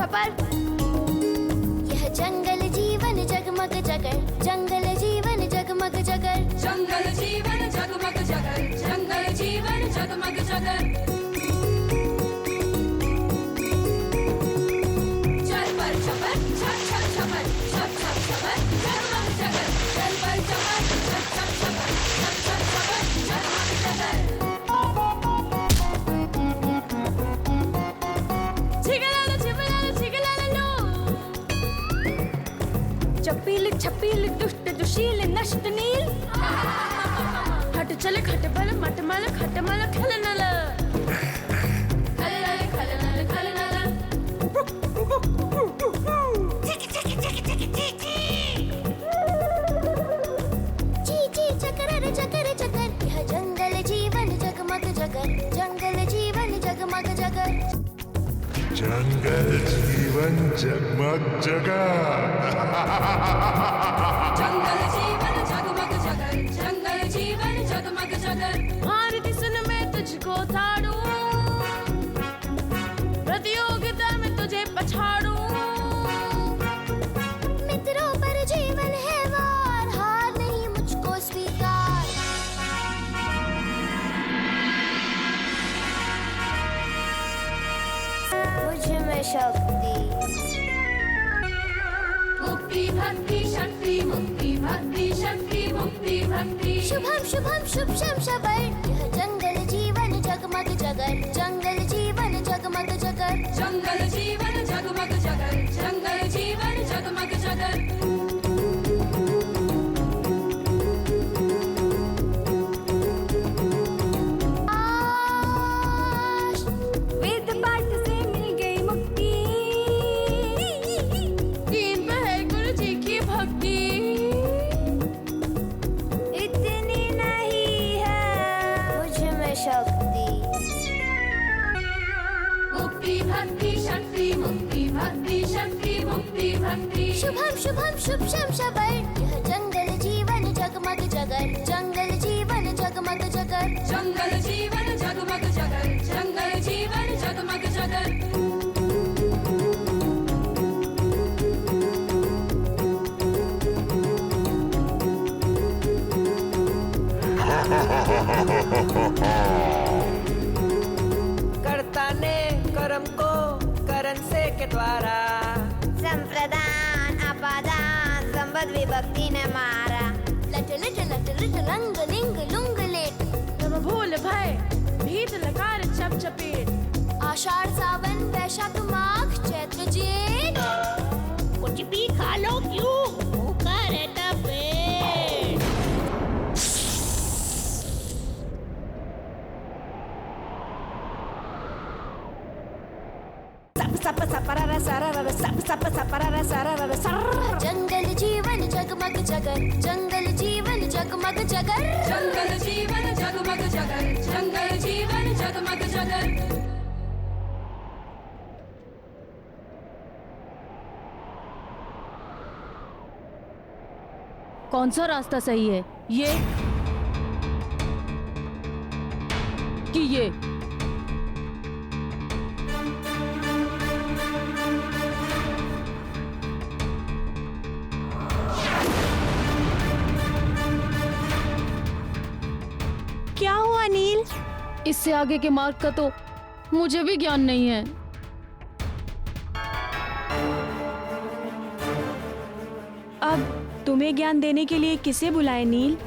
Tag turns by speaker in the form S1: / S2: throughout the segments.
S1: छपर। यह जंगल जीवन जगमग जगर, जंगल जीवन जगमग जगर,
S2: जंगल जीवन जगमग जगर, जंगल जीवन जगमग जगर। चल पर छपर, छप छप छपर, छप छप छपर, जगमग जगर। चल पर छपर, छप छप छपर, छप छप छपर, जगमग जगर। छिगलालो छिगलालो छिगलालो,
S1: चपील छपील दुष्ट दुशील नष्ट नील, हट चल खट बल मट मल खट मल खलनल,
S2: खलनल खलनल खलनल।
S1: ची ची चकर चकर चकर। यह जंगल जीवन जगमग जगर, जंगल जीवन जगमग जगर,
S3: जंगल जीवन जगमग जगर।
S2: जंगल जीवन जगमग जगर, जंगल जीवन जगमग जगर।
S1: भारती सुन मैं तुझको ताड़ू, प्रतियोगिता में तुझे पछाड़ू, मित्रों पर जीवन है वार, हार नहीं मुझको स्वीकार। मुझ में शक्ति,
S2: मुक्ति भक्ति शक्ति, मुक्ति भक्ति शक्ति, मुक्ति भक्ति।
S1: शुभम शुभम शुभ शम शबर। यह जंगल जीवन जगमग जगर, जंगल जीवन जगमग जगर,
S2: जंगल जीवन जगमग जगर, जंगल जीवन जगमग जगर।
S1: वेद पाठ से मिल गई मुक्ति, दीन पे है गुरु जी की भक्ति, इतनी नहीं है मुझ में शक्ति।
S2: मुक्ति भक्ति शक्ति, मुक्ति भक्ति शक्ति, मुक्ति भक्ति।
S1: शुभम शुभम शुभ शम शबर। यह जंगल जीवन जगमग जगर, जंगल जीवन जगमग जगर,
S2: जंगल जीवन जगमग जगर, जंगल जीवन जगमग जगर।
S4: कर्ता ने कर्म को करण से के द्वारा,
S1: संप्रदान अपादान संबद्ध विभक्ति ने मारा। लट लट लट लट रंग लिंग लुंग लेट, तब भूल भय भीत लकार चप चपेट। आषाढ़ सावन वैशाख माघ चैत्र जेठ, कुछ भी खा लो क्यों भूखा रहता पेट।
S4: सप सप सपरारा सारारा सप सप सपरारा सारारा सर।
S1: जंगल जीवन जगमग जगर, जंगल जीवन जगमग जगर,
S2: जंगल जीवन जगमग जगर, जंगल जीवन जगमग जगर।
S5: कौन सा रास्ता सही है, ये कि ये?
S6: क्या हुआ नील?
S5: इससे आगे के मार्ग का तो मुझे भी ज्ञान नहीं है।
S6: अब तुम्हें ज्ञान देने के लिए किसे बुलाए नील?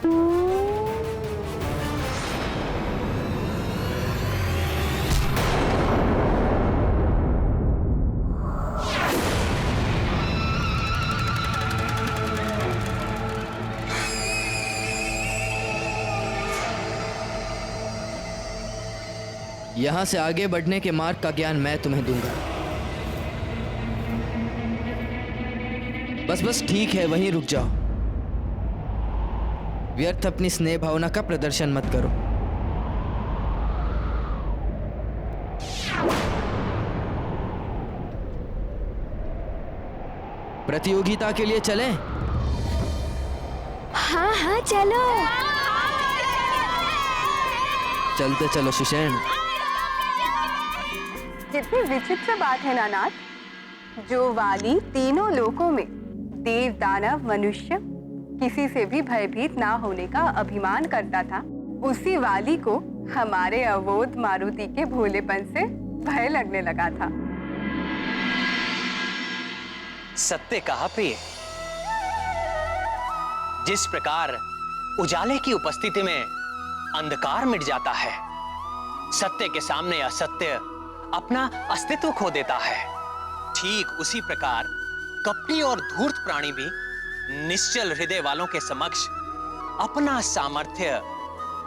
S7: यहाँ से आगे बढ़ने के मार्ग का ज्ञान मैं तुम्हें दूंगा। बस ठीक है, वहीं रुक जाओ। व्यर्थ अपनी स्नेह भावना का प्रदर्शन मत करो। प्रतियोगिता के लिए चलें?
S6: हाँ हाँ चलो।
S7: चलते चलो सुषेण।
S8: कितनी विचित्र बात है नानाथ। जो वाली तीनों लोकों में देव दानव मनुष्य किसी से भी भयभीत ना होने का अभिमान करता था, उसी वाली को हमारे अवोध मारुति के भोलेपन से भय लगने लगा था।
S9: सत्य कहा प्रिय। जिस प्रकार उजाले की उपस्थिति में अंधकार मिट जाता है, सत्य के सामने असत्य अपना अस्तित्व खो देता है, ठीक उसी प्रकार कपटी और धूर्त प्राणी भी निश्चल हृदय वालों के समक्ष अपना सामर्थ्य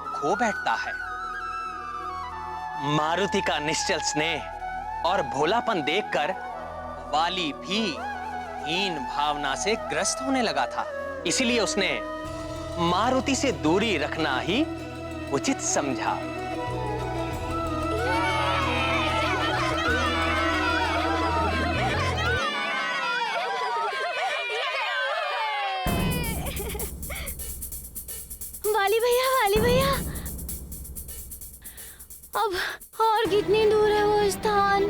S9: खो बैठता है। मारुति का निश्चल स्नेह और भोलापन देखकर वाली भी हीन भावना से ग्रस्त होने लगा था। इसीलिए उसने मारुति से दूरी रखना ही उचित समझा।
S1: वाली भैया, अब और कितनी दूर है वो स्थान?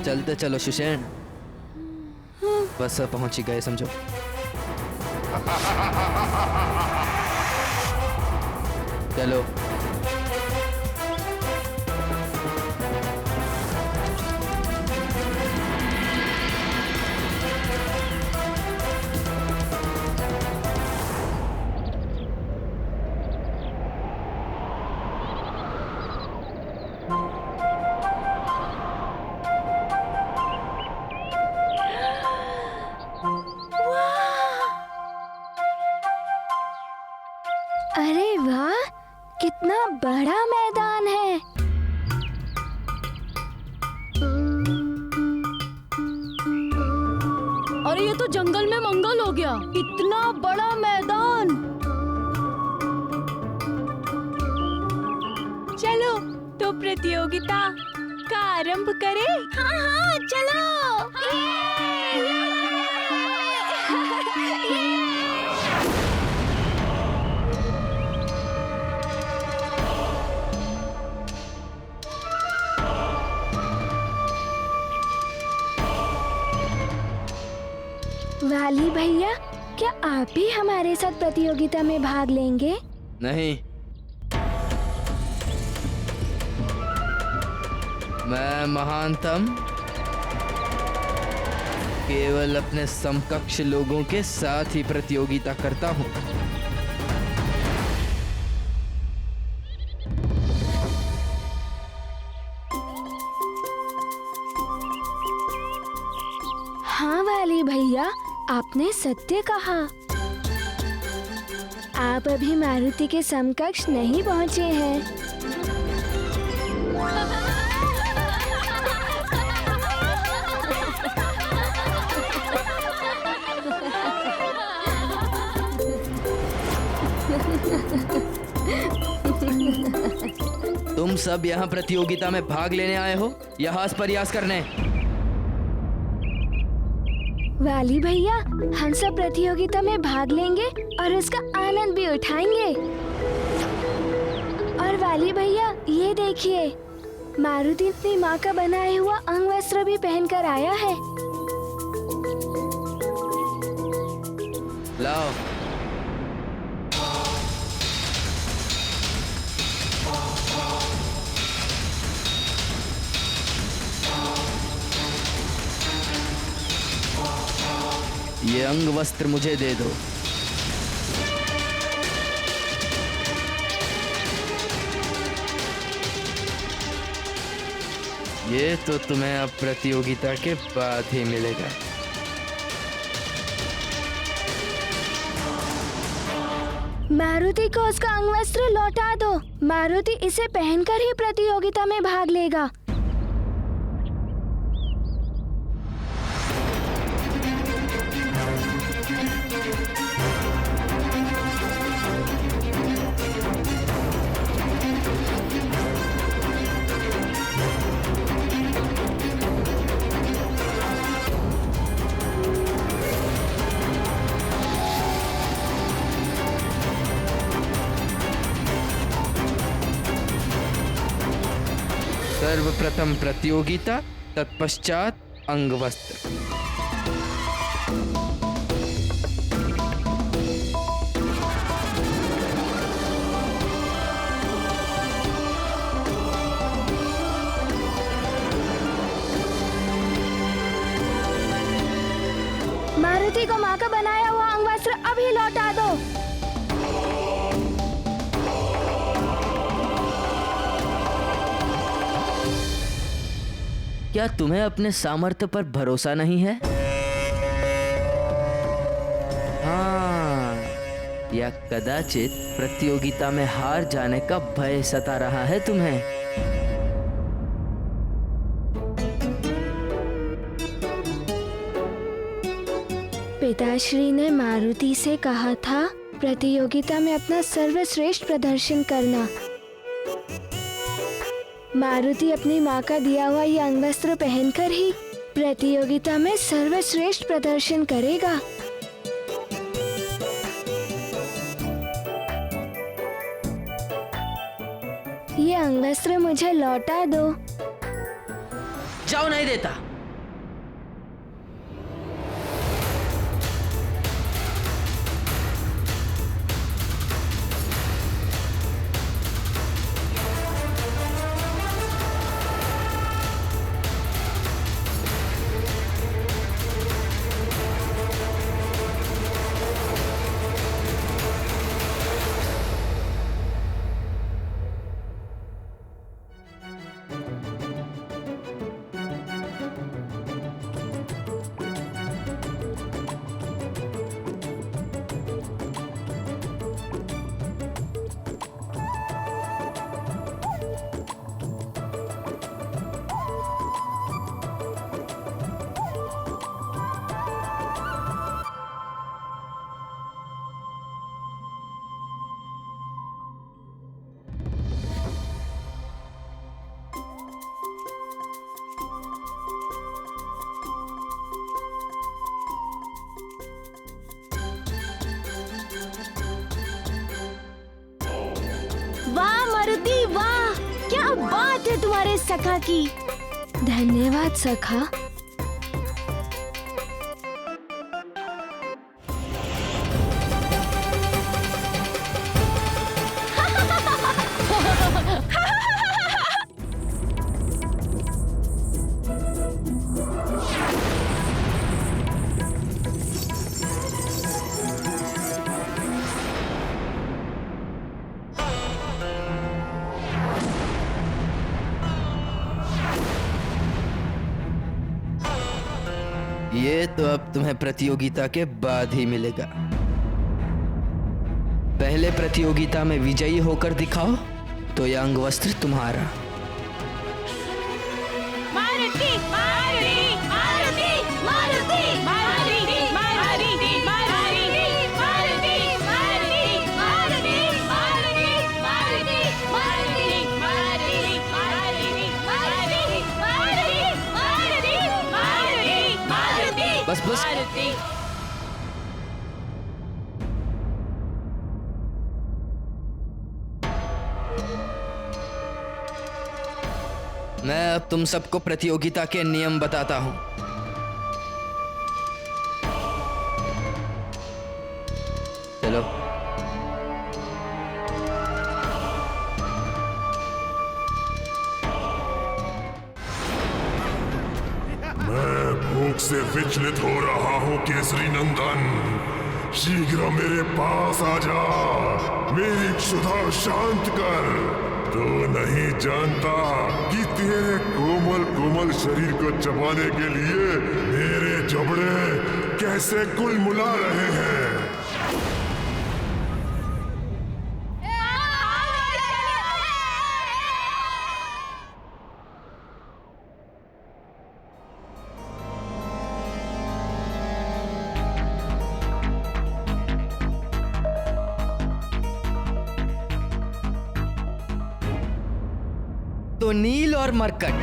S7: चलते चलो सुषेण, बस पहुंच ही गए समझो। चलो।
S1: अरे वाह, कितना बड़ा मैदान है।
S5: अरे ये तो जंगल में मंगल हो गया, इतना बड़ा मैदान।
S6: चलो तो प्रतियोगिता का आरंभ करें।
S1: हाँ, चलो। वाली भैया, क्या आप भी हमारे साथ प्रतियोगिता में भाग लेंगे?
S7: नहीं, मैं महानतम केवल अपने समकक्ष लोगों के साथ ही प्रतियोगिता करता हूँ।
S1: हाँ वाली भैया, आपने सत्य कहा। आप अभी मारुति के समकक्ष नहीं पहुँचे हैं।
S7: तुम सब यहाँ प्रतियोगिता में भाग लेने आए हो या हास प्रयास करने?
S1: वाली भैया, हम सब प्रतियोगिता में भाग लेंगे और उसका आनंद भी उठाएंगे। और वाली भैया, ये देखिए, मारुति अपनी माँ का बनाया हुआ अंग वस्त्र भी पहनकर आया है।
S7: लाओ। ये अंग वस्त्र मुझे दे दो। ये तो तुम्हें अब प्रतियोगिता के बाद ही मिलेगा।
S1: मारुति को उसका अंग वस्त्र लौटा दो। मारुति इसे पहनकर ही प्रतियोगिता में भाग लेगा।
S7: सर्वप्रथम प्रतियोगिता तत्पश्चात अंगवस्त्र।
S1: मारुति को माँ का बनाया हुआ अंगवस्त्र अभी लौटा दो।
S7: क्या तुम्हें अपने सामर्थ्य पर भरोसा नहीं है? हाँ, या कदाचित प्रतियोगिता में हार जाने का भय सता रहा है तुम्हें?
S1: पिताश्री ने मारुति से कहा था प्रतियोगिता में अपना सर्वश्रेष्ठ प्रदर्शन करना। मारुति अपनी माँ का दिया हुआ ये अंगवस्त्र पहनकर ही प्रतियोगिता में सर्वश्रेष्ठ प्रदर्शन करेगा। ये अंगवस्त्र मुझे लौटा दो।
S7: जाओ, नहीं देता।
S1: वाह मारुति वाह, क्या बात है तुम्हारे सखा की। धन्यवाद सखा।
S7: ये तो अब तुम्हें प्रतियोगिता के बाद ही मिलेगा। पहले प्रतियोगिता में विजयी होकर दिखाओ, तो यह अंगवस्त्र तुम्हारा।
S1: मारुति मारुति मारुति मारुति मारुति मारुति मारुति मारुति मारुति मारुति मारुति मारुति मारुति मारुति मारुति।
S7: बस बस। मैं अब तुम सबको प्रतियोगिता के नियम बताता हूं। चलो।
S3: मैं भूख से विचलित हो रहा हूँ केसरी नंदन, शीघ्र मेरे पास आ जा, मेरी क्षुधा शांत कर। तो नहीं जानता कि तेरे कोमल कोमल शरीर को चबाने के लिए मेरे जबड़े कैसे कुलमुला रहे हैं।
S7: तो नील और मरकट,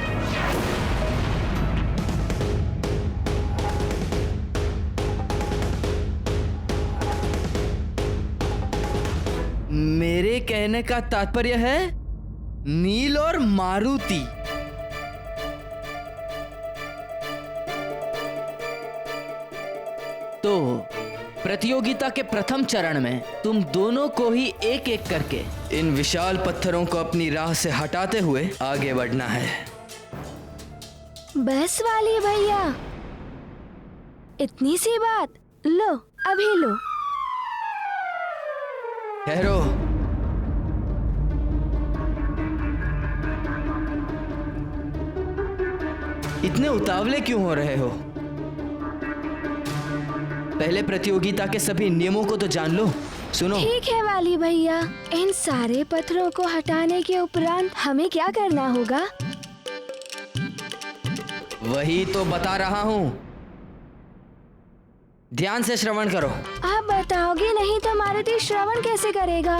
S7: मेरे कहने का तात्पर्य है नील और मारुति। तो प्रतियोगिता के प्रथम चरण में तुम दोनों को ही एक एक करके इन विशाल पत्थरों को अपनी राह से हटाते हुए आगे बढ़ना है।
S1: बस वाली भैया, इतनी सी बात। लो, अभी लो।
S7: ठहरो। इतने उतावले क्यों हो रहे हो? पहले प्रतियोगिता के सभी नियमों को तो जान लो। सुनो।
S1: ठीक है वाली भैया, इन सारे पत्थरों को हटाने के उपरांत हमें क्या करना होगा?
S7: वही तो बता रहा हूँ, ध्यान से श्रवण करो।
S1: आप बताओगे नहीं तो मारुति श्रवण कैसे करेगा?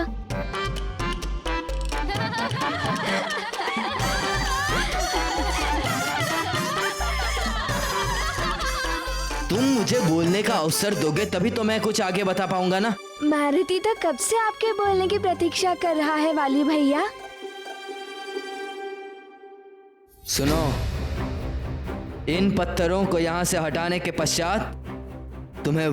S7: तुम मुझे बोलने का अवसर दोगे तभी तो मैं कुछ आगे बता पाऊंगा ना।
S1: मारुति तो कब से आपके बोलने की प्रतीक्षा कर रहा है वाली भैया।
S7: सुनो, इन पत्थरों को यहाँ से हटाने के पश्चात तुम्हें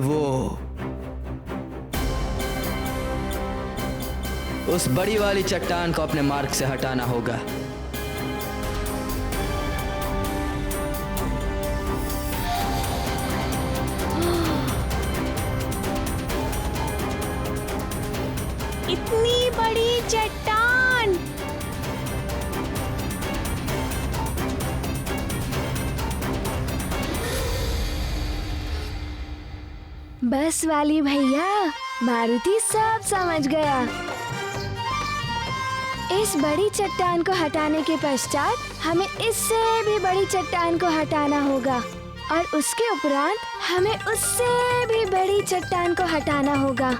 S7: उस बड़ी वाली चट्टान को अपने मार्ग से हटाना होगा।
S6: इतनी बड़ी चट्टान!
S1: बस वाली भैया, मारुति सब समझ गया। इस बड़ी चट्टान को हटाने के पश्चात हमें इससे भी बड़ी चट्टान को हटाना होगा और उसके उपरांत हमें उससे भी बड़ी चट्टान को हटाना होगा।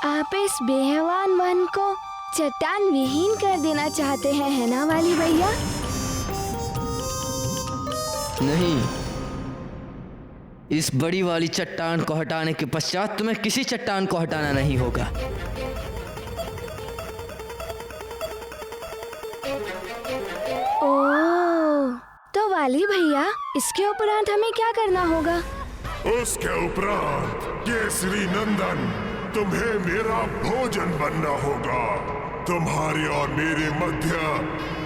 S1: आप इस बेहवान वन को चट्टान विहीन कर देना चाहते हैं, है ना वाली भैया?
S7: नहीं, इस बड़ी वाली चट्टान को हटाने के पश्चात तुम्हें किसी चट्टान को हटाना नहीं होगा।
S1: ओह, तो वाली भैया, इसके उपरांत हमें क्या करना होगा?
S3: उसके उपरांत केसरी नंदन, तुम्हें मेरा भोजन बनना होगा। तुम्हारे और मेरे मध्य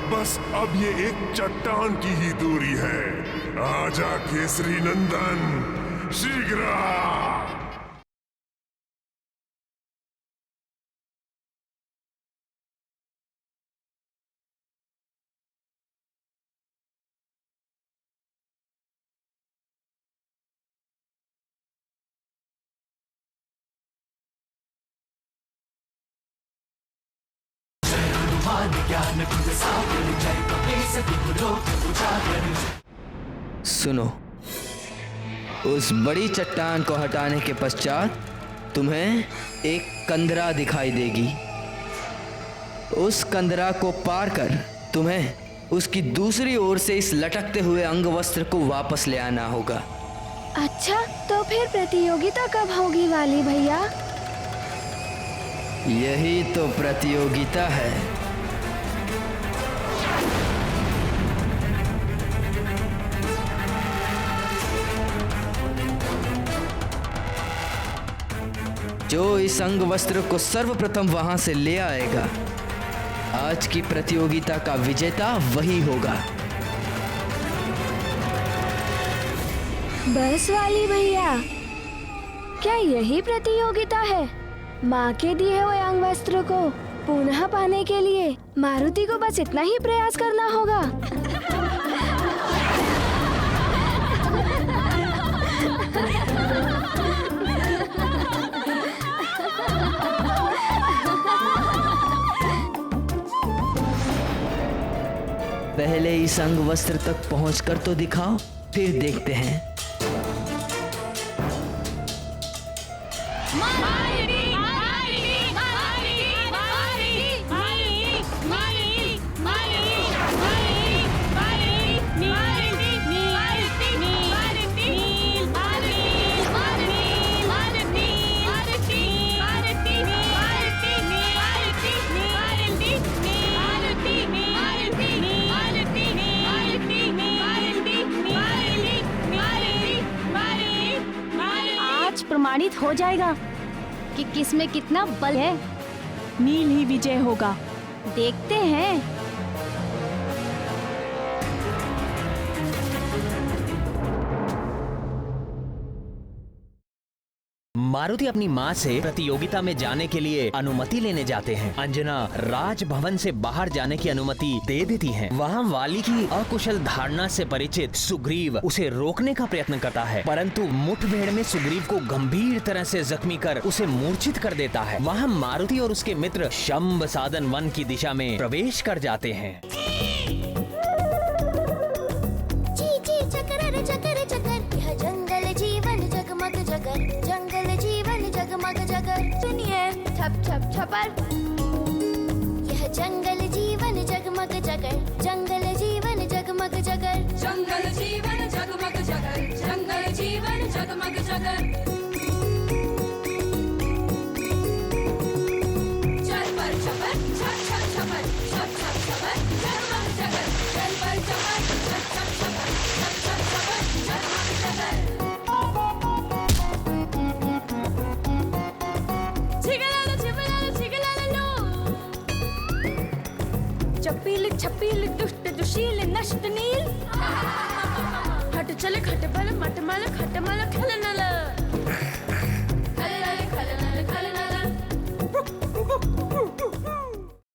S3: बस अब ये एक चट्टान की ही दूरी है। आजा केसरी नंदन, शीघ्र आ।
S7: सुनो, उस बड़ी चट्टान को हटाने के पश्चात तुम्हें एक कंदरा दिखाई देगी। उस कंदरा को पार कर तुम्हें उसकी दूसरी ओर से इस लटकते हुए अंग वस्त्र को वापस ले आना होगा।
S1: अच्छा, तो फिर प्रतियोगिता कब होगी वाली भैया?
S7: यही तो प्रतियोगिता है। जो इस अंग वस्त्र को सर्वप्रथम वहां से ले आएगा, आज की प्रतियोगिता का विजेता वही होगा।
S1: बस वाली भैया, क्या यही प्रतियोगिता है? माँ के दिए हुए अंग वस्त्र को पुनः पाने के लिए मारुति को बस इतना ही प्रयास करना होगा।
S7: पहले इस अंग वस्त्र तक पहुंचकर तो दिखाओ, फिर देखते हैं।
S5: प्रमाणित हो जाएगा कि किस में कितना बल है।
S6: नील ही विजय होगा।
S5: देखते हैं।
S9: मारुति अपनी माँ से प्रतियोगिता में जाने के लिए अनुमति लेने जाते हैं। अंजना राजभवन से बाहर जाने की अनुमति दे देती है। वहाँ वाली की अकुशल धारणा से परिचित सुग्रीव उसे रोकने का प्रयत्न करता है, परंतु मुठभेड़ में सुग्रीव को गंभीर तरह से जख्मी कर उसे मूर्छित कर देता है। वहाँ मारुति और उसके मित्र शंभ साधन वन की दिशा में प्रवेश कर जाते हैं।
S1: चकर चकर यह जंगल जीवन जगमग जगर, जंगल जीवन जगमग जगर। सुनिए छप छप छपर, यह जंगल जीवन जगमग जगर, जंगल जीवन जगमग जगर,
S2: जंगल जीवन जगमग जगर, जंगल जीवन जगमग जगर। चल पर चपर छप छप छपर, छप छप छपर जगमग जगर। चल पर चपर छप छप छपर, छप छप छपर जगमग जगर।
S5: छिगलालो छिगलालो छिगलालो, चपील छपील दुष्ट दुशील नष्ट नील, हट चल खट बल मट मल खट मल खल नल।